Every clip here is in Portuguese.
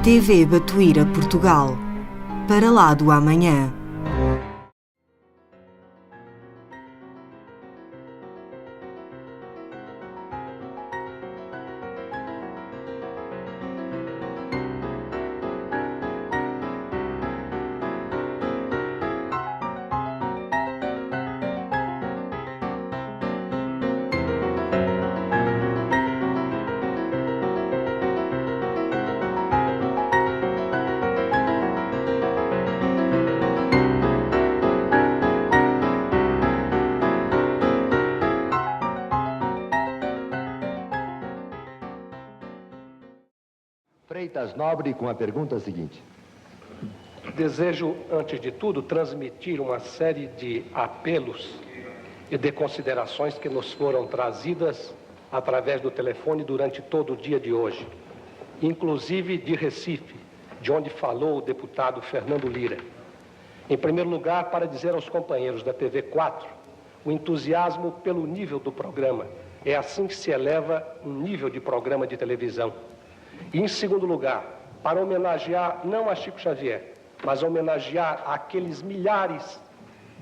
TV Batuíra Portugal. Para lá do amanhã. Freitas Nobre com a pergunta seguinte. Desejo, antes de tudo, transmitir uma série de apelos e de considerações que nos foram trazidas através do telefone durante todo o dia de hoje, inclusive de Recife, de onde falou o deputado Fernando Lira. Em primeiro lugar, para dizer aos companheiros da TV 4 o entusiasmo pelo nível do programa. É assim que se eleva um nível de programa de televisão. E, em segundo lugar, para homenagear não a Chico Xavier, mas homenagear aqueles milhares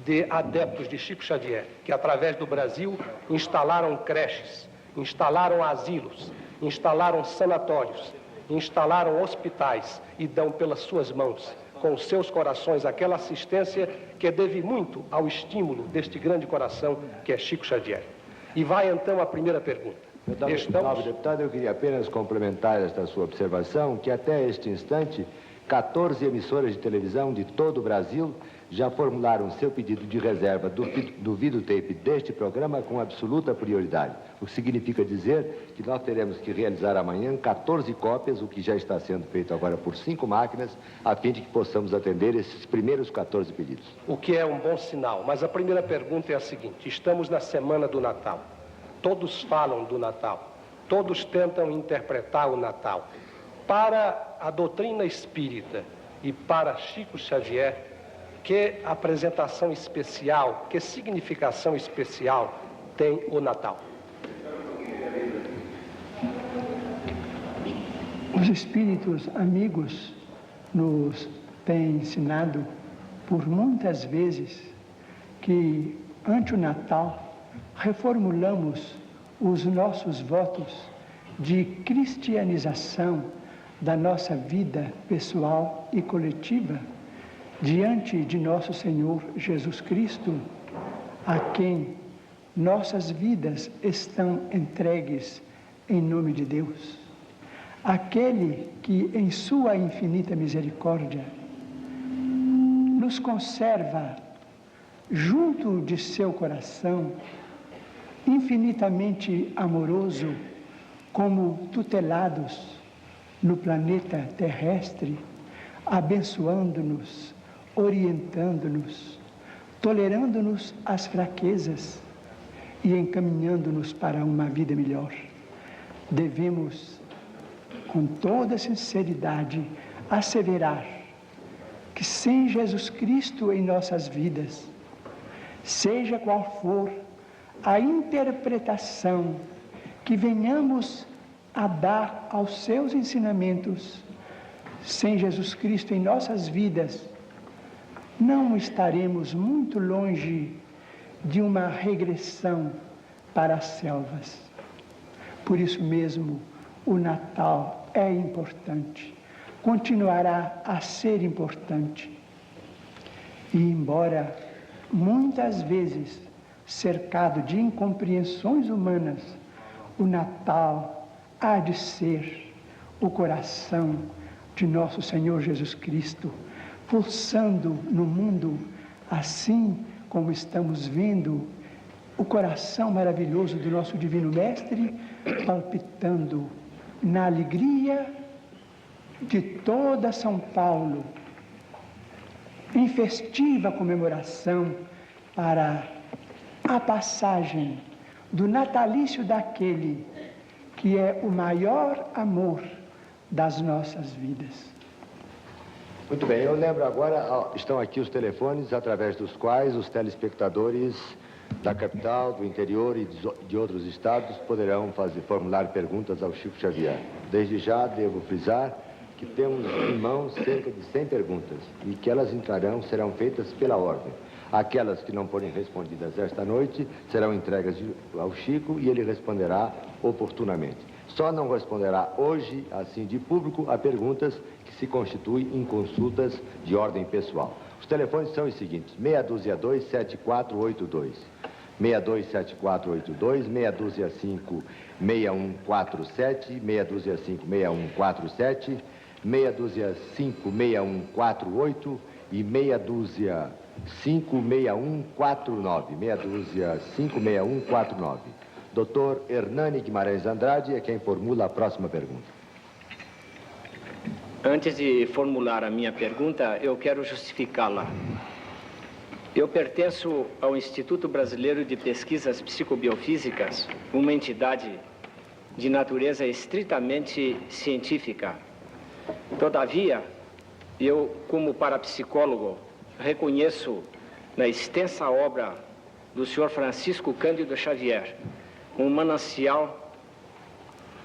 de adeptos de Chico Xavier que, através do Brasil, instalaram creches, instalaram asilos, instalaram sanatórios, instalaram hospitais e dão pelas suas mãos, com os seus corações, aquela assistência que deve muito ao estímulo deste grande coração que é Chico Xavier. E vai, então, a primeira pergunta. Nobre deputado, eu queria apenas complementar esta sua observação, que até este instante, 14 emissoras de televisão de todo o Brasil já formularam seu pedido de reserva do videotape deste programa com absoluta prioridade. O que significa dizer que nós teremos que realizar amanhã 14 cópias, o que já está sendo feito agora por 5 máquinas, a fim de que possamos atender esses primeiros 14 pedidos. O que é um bom sinal, mas a primeira pergunta é a seguinte: estamos na semana do Natal. Todos falam do Natal, todos tentam interpretar o Natal. Para a doutrina espírita e para Chico Xavier, que apresentação especial, que significação especial tem o Natal? Os espíritos amigos nos têm ensinado por muitas vezes que, ante o Natal, reformulamos os nossos votos de cristianização da nossa vida pessoal e coletiva diante de nosso Senhor Jesus Cristo, a quem nossas vidas estão entregues em nome de Deus. Aquele que, em sua infinita misericórdia, nos conserva junto de seu coração, infinitamente amoroso, como tutelados no planeta terrestre, abençoando-nos, orientando-nos, tolerando-nos as fraquezas e encaminhando-nos para uma vida melhor. Devemos, com toda sinceridade, asseverar que sem Jesus Cristo em nossas vidas, seja qual for a interpretação que venhamos a dar aos seus ensinamentos, sem Jesus Cristo em nossas vidas, não estaremos muito longe de uma regressão para as selvas. Por isso mesmo, o Natal é importante, continuará a ser importante. E embora muitas vezes cercado de incompreensões humanas, o Natal há de ser o coração de nosso Senhor Jesus Cristo, pulsando no mundo, assim como estamos vendo o coração maravilhoso do nosso Divino Mestre, palpitando na alegria de toda São Paulo, em festiva comemoração para a passagem do natalício daquele que é o maior amor das nossas vidas. Muito bem, eu lembro agora, estão aqui os telefones através dos quais os telespectadores da capital, do interior e de outros estados poderão formular perguntas ao Chico Xavier. Desde já devo frisar que temos em mãos cerca de 100 perguntas e que elas serão feitas pela ordem. Aquelas que não forem respondidas esta noite serão entregues ao Chico e ele responderá oportunamente. Só não responderá hoje, assim de público, a perguntas que se constituem em consultas de ordem pessoal. Os telefones são os seguintes: 622-7482, 627482, 625-6147, 625-6147, 625-6148 e 625-6149, 625-6149. Dr. Hernani Guimarães Andrade é quem formula a próxima pergunta. Antes de formular a minha pergunta, eu quero justificá-la. Eu pertenço ao Instituto Brasileiro de Pesquisas Psicobiofísicas, uma entidade de natureza estritamente científica. Todavia, eu, como parapsicólogo, reconheço na extensa obra do Sr. Francisco Cândido Xavier um manancial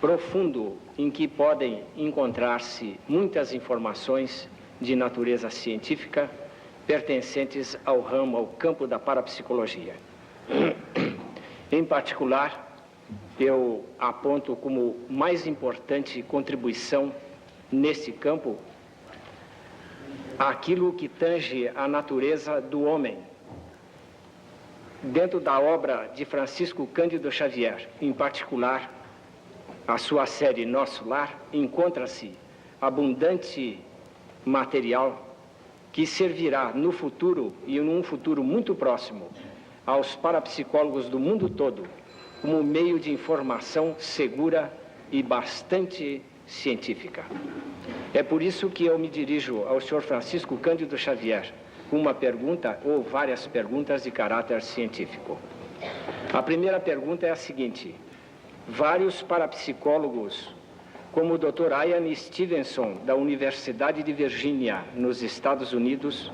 profundo em que podem encontrar-se muitas informações de natureza científica pertencentes ao ramo, ao campo da parapsicologia. Em particular, eu aponto como mais importante contribuição neste campo aquilo que tange a natureza do homem. Dentro da obra de Francisco Cândido Xavier, em particular, a sua série Nosso Lar, encontra-se abundante material que servirá no futuro, e num futuro muito próximo, aos parapsicólogos do mundo todo, como meio de informação segura e bastante científica. É por isso que eu me dirijo ao Sr. Francisco Cândido Xavier com uma pergunta ou várias perguntas de caráter científico. A primeira pergunta é a seguinte: vários parapsicólogos, como o Dr. Ian Stevenson, da Universidade de Virgínia, nos Estados Unidos,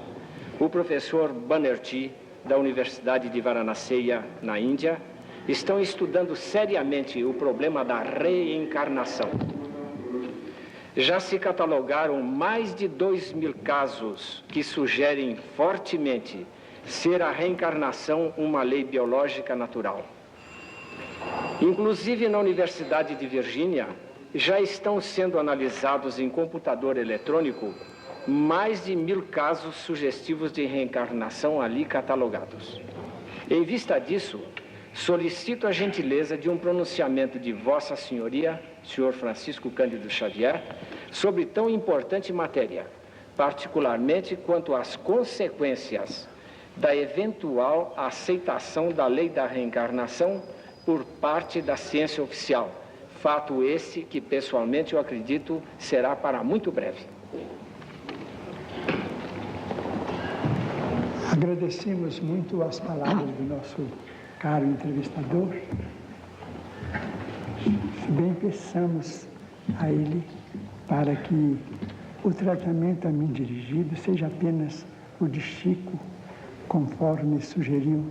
o professor Banerjee, da Universidade de Varanasi, na Índia, estão estudando seriamente o problema da reencarnação. Já se catalogaram mais de 2.000 casos que sugerem fortemente ser a reencarnação uma lei biológica natural. Inclusive, na Universidade de Virgínia, já estão sendo analisados em computador eletrônico mais de 1.000 casos sugestivos de reencarnação ali catalogados. Em vista disso, solicito a gentileza de um pronunciamento de Vossa Senhoria, Sr. Francisco Cândido Xavier, sobre tão importante matéria, particularmente quanto às consequências da eventual aceitação da lei da reencarnação por parte da ciência oficial. Fato esse que, pessoalmente, eu acredito será para muito breve. Agradecemos muito as palavras do nosso caro entrevistador. Se bem pensamos a ele para que o tratamento a mim dirigido seja apenas o de Chico, conforme sugeriu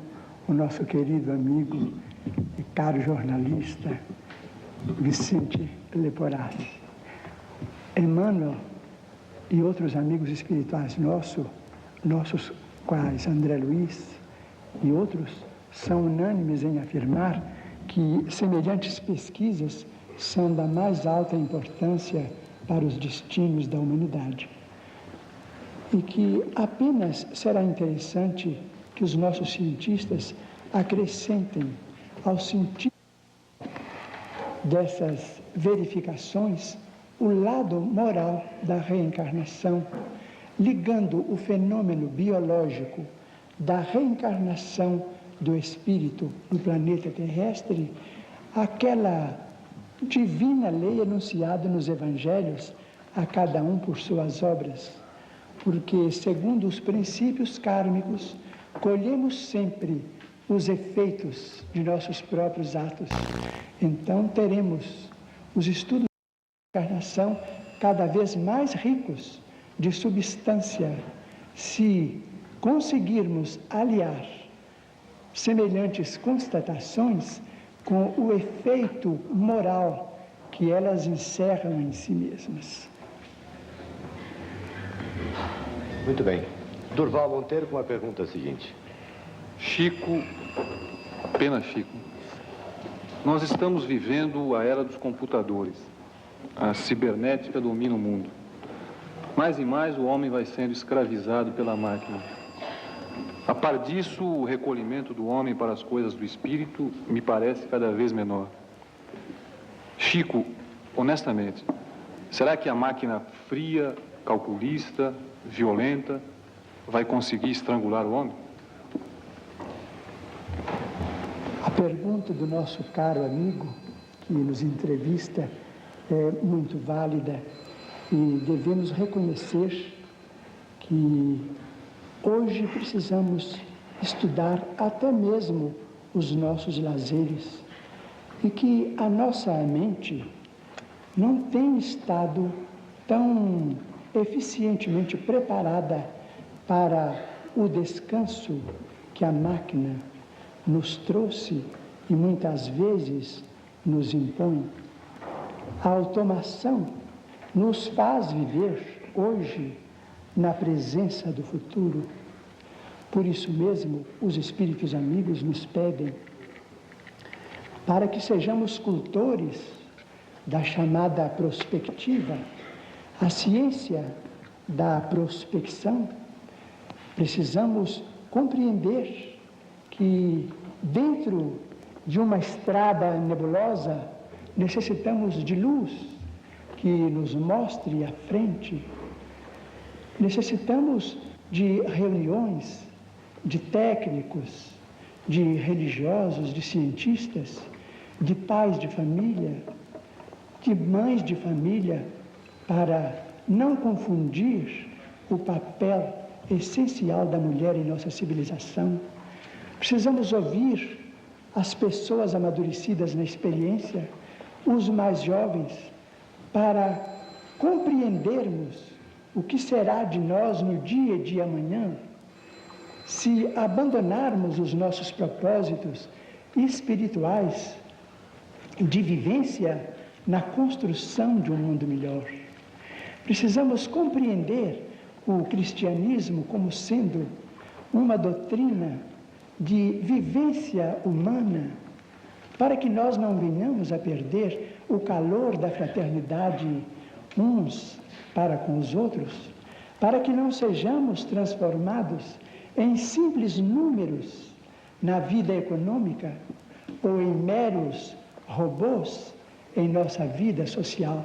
o nosso querido amigo e caro jornalista Vicente Leporelli. Emmanuel e outros amigos espirituais nossos quais André Luiz e outros, são unânimes em afirmar que semelhantes pesquisas são da mais alta importância para os destinos da humanidade. E que apenas será interessante que os nossos cientistas acrescentem ao sentido dessas verificações o lado moral da reencarnação, ligando o fenômeno biológico da reencarnação do espírito no planeta terrestre àquela divina lei anunciada nos evangelhos, a cada um por suas obras. Porque, segundo os princípios kármicos, colhemos sempre os efeitos de nossos próprios atos. Então, teremos os estudos da reencarnação cada vez mais ricos de substância, se conseguirmos aliar semelhantes constatações com o efeito moral que elas encerram em si mesmas. Muito bem. Durval Monteiro com a pergunta seguinte. Chico, apenas Chico. Nós estamos vivendo a era dos computadores. A cibernética domina o mundo. Mais e mais o homem vai sendo escravizado pela máquina. A par disso, o recolhimento do homem para as coisas do espírito me parece cada vez menor. Chico, honestamente, será que a máquina fria, calculista, violenta, vai conseguir estrangular o homem? A pergunta do nosso caro amigo que nos entrevista é muito válida e devemos reconhecer que hoje precisamos estudar até mesmo os nossos lazeres e que a nossa mente não tem estado tão eficientemente preparada para o descanso que a máquina nos trouxe e muitas vezes nos impõe. A automação nos faz viver hoje na presença do futuro. Por isso mesmo, os espíritos amigos nos pedem para que sejamos cultores da chamada prospectiva, a ciência da prospecção. Precisamos compreender que dentro de uma estrada nebulosa necessitamos de luz que nos mostre a frente. Necessitamos de reuniões de técnicos, de religiosos, de cientistas, de pais de família, de mães de família, para não confundir o papel essencial da mulher em nossa civilização. Precisamos ouvir as pessoas amadurecidas na experiência, os mais jovens, para compreendermos o que será de nós no dia de amanhã, se abandonarmos os nossos propósitos espirituais de vivência na construção de um mundo melhor. Precisamos compreender o cristianismo como sendo uma doutrina de vivência humana, para que nós não venhamos a perder o calor da fraternidade uns para com os outros, para que não sejamos transformados em simples números na vida econômica ou em meros robôs em nossa vida social.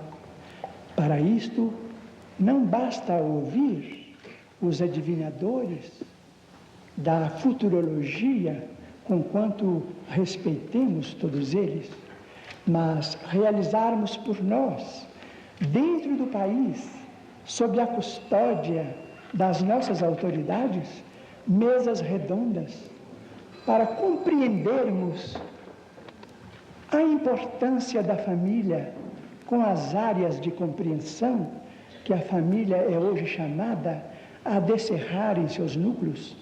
Para isto, não basta ouvir os adivinhadores da futurologia, conquanto respeitemos todos eles, mas realizarmos por nós, dentro do país, sob a custódia das nossas autoridades, mesas redondas, para compreendermos a importância da família com as áreas de compreensão que a família é hoje chamada a descerrar em seus núcleos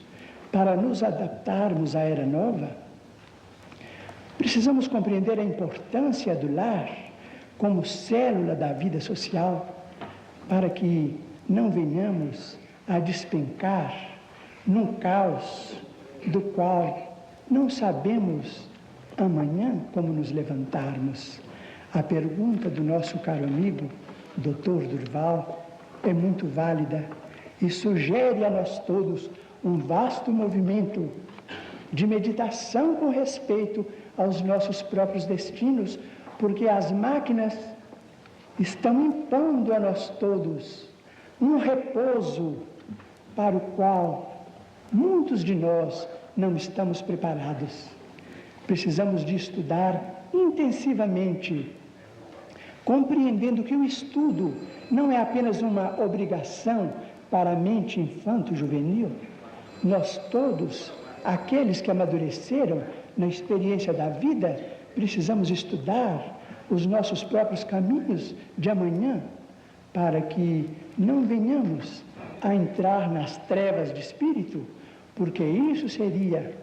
para nos adaptarmos à era nova. Precisamos compreender a importância do lar como célula da vida social, para que não venhamos a despencar num caos do qual não sabemos amanhã como nos levantarmos. A pergunta do nosso caro amigo, Dr. Durval, é muito válida e sugere a nós todos um vasto movimento de meditação com respeito aos nossos próprios destinos, porque as máquinas estão impondo a nós todos um repouso para o qual muitos de nós não estamos preparados. Precisamos de estudar intensivamente, compreendendo que o estudo não é apenas uma obrigação para a mente infanto-juvenil. Nós todos, aqueles que amadureceram na experiência da vida, precisamos estudar os nossos próprios caminhos de amanhã, para que não venhamos a entrar nas trevas de espírito, porque isso seria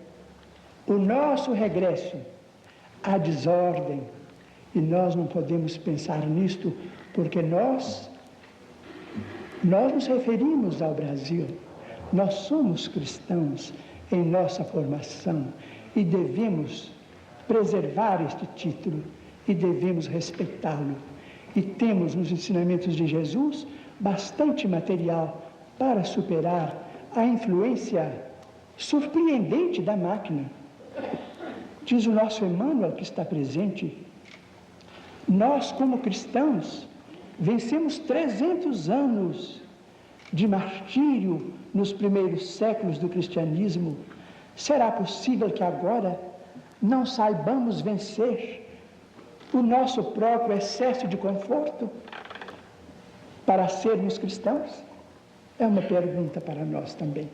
o nosso regresso à desordem, e nós não podemos pensar nisto, porque nós Nós nos referimos ao Brasil. Nós somos cristãos em nossa formação e devemos preservar este título e devemos respeitá-lo. E temos nos ensinamentos de Jesus bastante material para superar a influência surpreendente da máquina. Diz o nosso Emmanuel, que está presente, nós, como cristãos, vencemos 300 anos de martírio nos primeiros séculos do cristianismo. Será possível que agora não saibamos vencer o nosso próprio excesso de conforto para sermos cristãos? É uma pergunta para nós também.